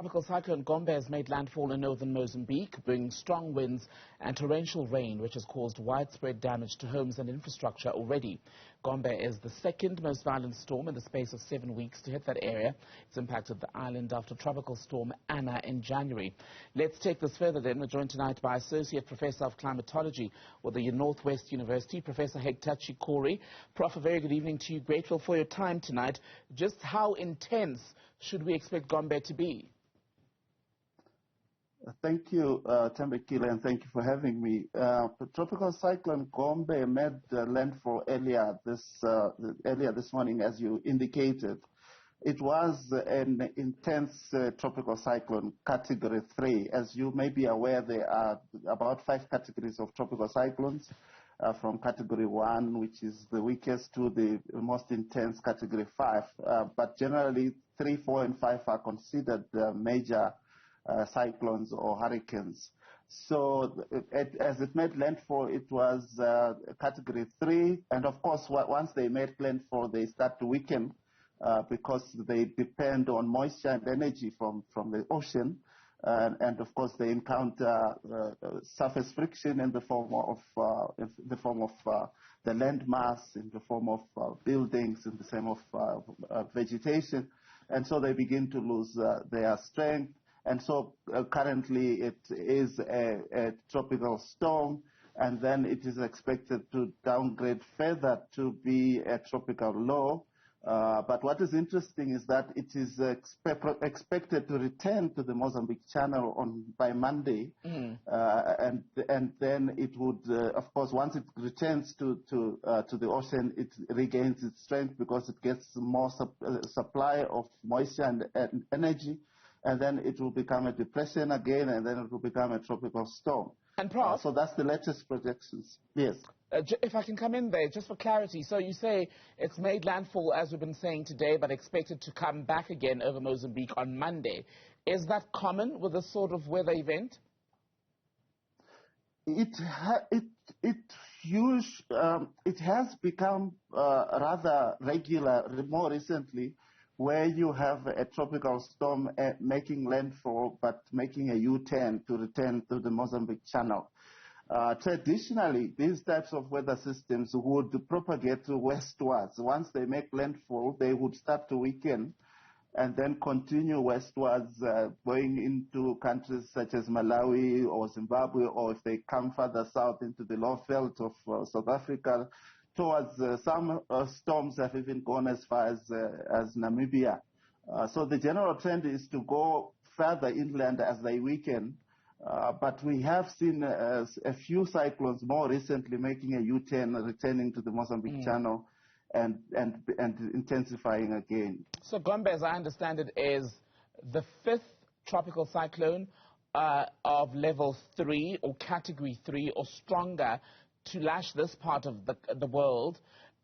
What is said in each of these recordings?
Tropical Cyclone Gombe has made landfall in northern Mozambique, bringing strong winds and torrential rain, which has caused widespread damage to homes and infrastructure already. Gombe is the second most violent storm in the space of 7 weeks to hit that area. It's impacted the island after Tropical Storm Anna in January. Let's take this further then. We're joined tonight by Associate Professor of Climatology with the Northwest University, Professor Hector Chikoree. Prof, a very good evening to you. Grateful for your time tonight. Just how intense should we expect Gombe to be? Thank you, Thembekile, and thank you for having me. The Tropical Cyclone Gombe made landfall earlier this morning, as you indicated. It was an intense tropical cyclone, Category 3. As you may be aware, there are about 5 categories of tropical cyclones, from Category 1, which is the weakest, to the most intense Category 5. But generally, 3, 4, and 5 are considered major cyclones or hurricanes. So as it made landfall, it was Category 3. And of course, once they made landfall, they start to weaken because they depend on moisture and energy from the ocean. And of course, they encounter surface friction in the form of the land mass, in the form of buildings, in the form of vegetation. And so they begin to lose their strength. And so currently it is a tropical storm, and then it is expected to downgrade further to be a tropical low. But what is interesting is that it is expected to return to the Mozambique Channel by Monday, and then it would, of course, once it returns to the ocean, it regains its strength because it gets more supply of moisture and energy. And then it will become a depression again, and then it will become a tropical storm. And Prof, so that's the latest projections. Yes. If I can come in there, just for clarity. So you say it's made landfall, as we've been saying today, but expected to come back again over Mozambique on Monday. Is that common with this sort of weather event? It has become rather regular more recently, where you have a tropical storm making landfall but making a U-turn to return to the Mozambique Channel. Traditionally, these types of weather systems would propagate westwards. Once they make landfall, they would start to weaken and then continue westwards, going into countries such as Malawi or Zimbabwe, or if they come further south into the low veld of South Africa, towards some storms have even gone as far as Namibia. So the general trend is to go further inland as they weaken. But we have seen a few cyclones more recently making a U-turn, returning to the Mozambique Channel and intensifying again. So Gombe, as I understand it, is the 5th tropical cyclone of level 3 or Category 3 or stronger to lash this part of the world,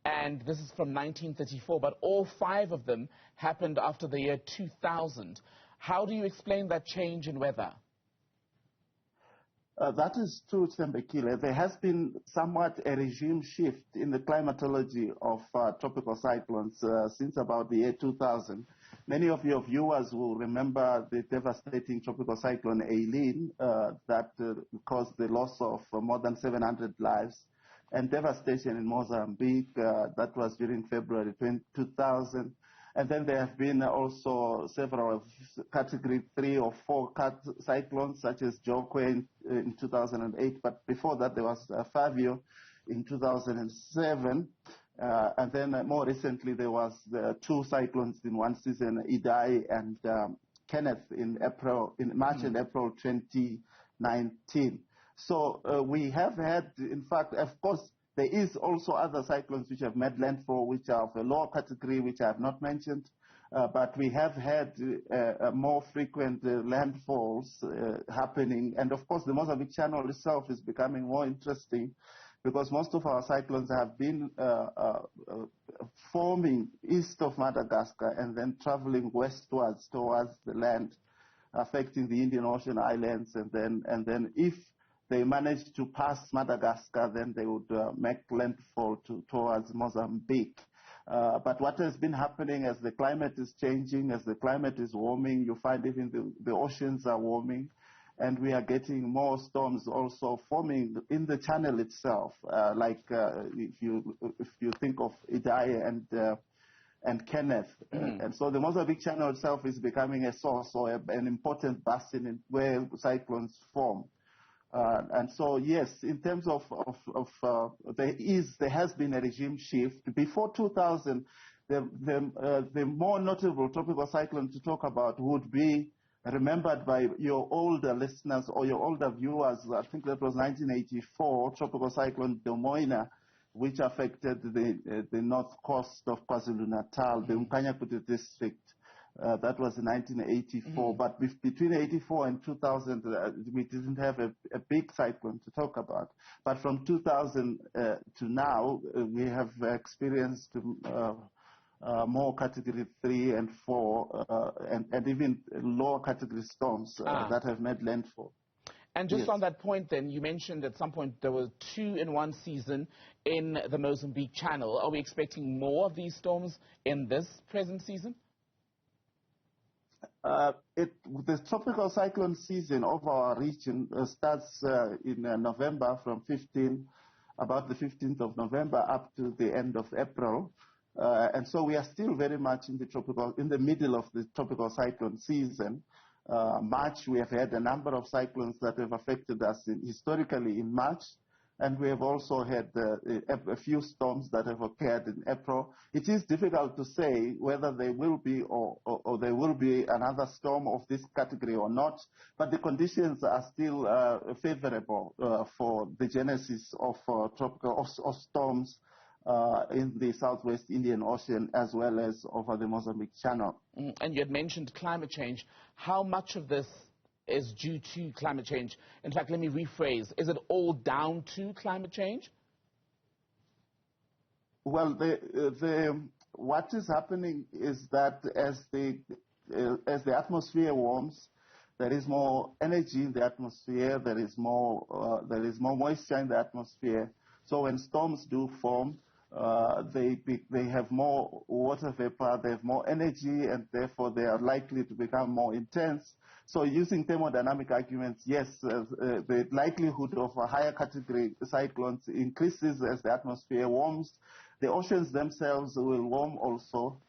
and this is from 1934, but all 5 of them happened after the year 2000. How do you explain that change in weather? That is true, Thembekile. There has been somewhat a regime shift in the climatology of tropical cyclones since about the year 2000. Many of your viewers will remember the devastating tropical cyclone Aileen that caused the loss of more than 700 lives and devastation in Mozambique. That was during February 2000. And then there have been also several Category 3 or 4 cyclones, such as Chikoree in 2008. But before that, there was Fabio in 2007. And then more recently, there was 2 cyclones in one season, Idai and Kenneth in March and April 2019. So we have had, in fact, of course, there is also other cyclones which have made landfall, which are of a lower category, which I have not mentioned. But we have had more frequent landfalls happening. And of course, the Mozambique Channel itself is becoming more interesting because most of our cyclones have been forming east of Madagascar and then traveling westwards towards the land, affecting the Indian Ocean islands. And then if they managed to pass Madagascar, then they would make landfall towards Mozambique. But what has been happening as the climate is changing, as the climate is warming, you find even the oceans are warming, and we are getting more storms also forming in the channel itself. If you think of Idai and Kenneth, and so the Mozambique Channel itself is becoming a source or an important basin where cyclones form. And so, yes, in terms of there has been a regime shift. Before 2000, the more notable tropical cyclone to talk about would be remembered by your older listeners or your older viewers. I think that was 1984, Tropical Cyclone Domoina, which affected the north coast of KwaZulu-Natal, the Mkanyakutu district. That was in 1984, but between 84 and 2000, we didn't have a big cyclone to talk about. But from 2000 to now, we have experienced more Category 3 and 4, and even lower category storms that have made landfall. And just on that point then, you mentioned at some point there were 2 in one season in the Mozambique Channel. Are we expecting more of these storms in this present season? The tropical cyclone season of our region starts in November from about the 15th of November up to the end of April. And so we are still very much in the middle of the tropical cyclone season. March, we have had a number of cyclones that have affected us historically in March. And we have also had a few storms that have occurred in April. It is difficult to say whether there will be or there will be another storm of this category or not, but the conditions are still favorable for the genesis of tropical storms in the Southwest Indian Ocean as well as over the Mozambique Channel. And you had mentioned climate change. How much of this is due to climate change? In fact, let me rephrase. Is it all down to climate change? Well, what is happening is that as the atmosphere warms, there is more energy in the atmosphere. There is more moisture in the atmosphere. So when storms do form, they have more water vapor, they have more energy, and therefore they are likely to become more intense. So using thermodynamic arguments, yes, the likelihood of a higher category cyclones increases as the atmosphere warms. The oceans themselves will warm also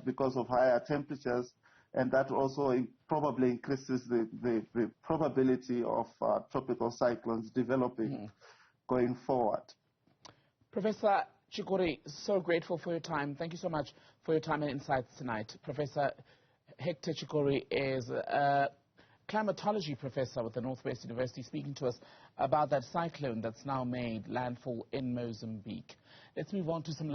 because of higher temperatures, and that also probably increases the probability of tropical cyclones developing going forward. Professor Chikoree, so grateful for your time. Thank you so much for your time and insights tonight. Professor Hector Chikoree is a climatology professor with the Northwest University, speaking to us about that cyclone that's now made landfall in Mozambique. Let's move on to some